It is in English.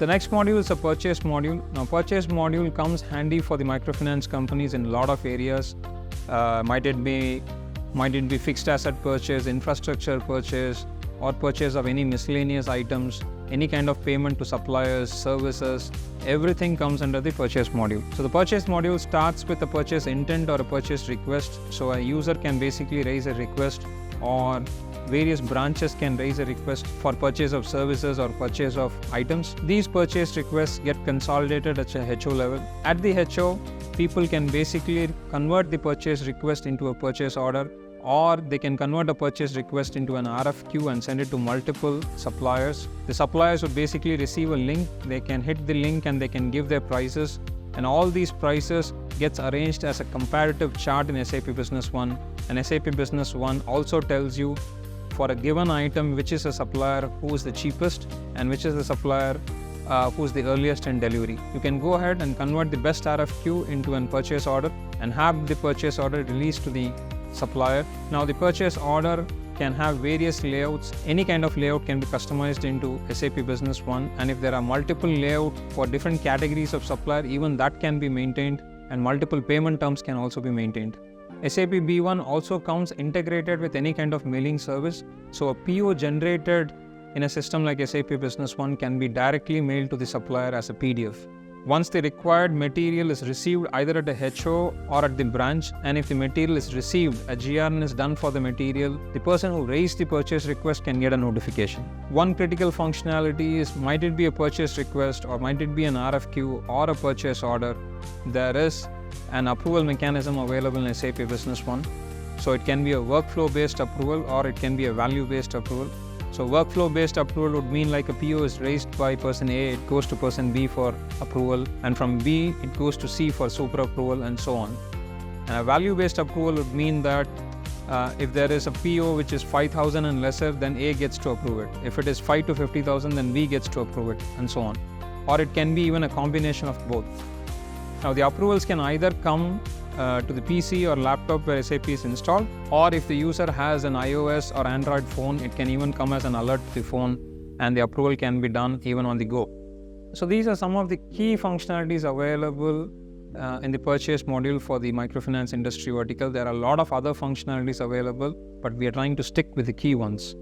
The next module is a purchase module. Now, purchase module comes handy for the microfinance companies in a lot of areas. Might it be fixed asset purchase, infrastructure purchase, or purchase of any miscellaneous items, any kind of payment to suppliers, services, everything comes under the purchase module. So the purchase module starts with a purchase intent or a purchase request. So a user can basically raise a request, or various branches can raise a request for purchase of services or purchase of items. These purchase requests get consolidated at a HO level. At the HO, people can basically convert the purchase request into a purchase order, or they can convert a purchase request into an RFQ and send it to multiple suppliers. The suppliers would basically receive a link. They can hit the link and they can give their prices, and all these prices gets arranged as a comparative chart in SAP Business One. And SAP Business One also tells you for a given item which is a supplier who is the cheapest and which is the supplier who is the earliest in delivery. You can go ahead and convert the best RFQ into a purchase order and have the purchase order released to the supplier. Now, the purchase order can have various layouts. Any kind of layout can be customized into SAP Business One, and if there are multiple layouts for different categories of supplier, even that can be maintained, and multiple payment terms can also be maintained. SAP B1 also comes integrated with any kind of mailing service. So a PO generated in a system like SAP Business One can be directly mailed to the supplier as a PDF. Once the required material is received either at a HO or at the branch, and if the material is received, a GRN is done for the material, the person who raised the purchase request can get a notification. One critical functionality is, might it be a purchase request or might it be an RFQ or a purchase order, there is an approval mechanism available in SAP Business One. So it can be a workflow based approval or it can be a value based approval. So workflow based approval would mean like a PO is raised by person A, it goes to person B for approval, and from B it goes to C for super approval, and so on. And a value based approval would mean that if there is a PO which is 5,000 and lesser, then A gets to approve it. If it is 5 to 50,000, then B gets to approve it, and so on. Or it can be even a combination of both. Now, the approvals can either come to the PC or laptop where SAP is installed, or if the user has an iOS or Android phone, it can even come as an alert to the phone, and the approval can be done even on the go. So these are some of the key functionalities available in the purchase module for the microfinance industry vertical. There are a lot of other functionalities available, but we are trying to stick with the key ones.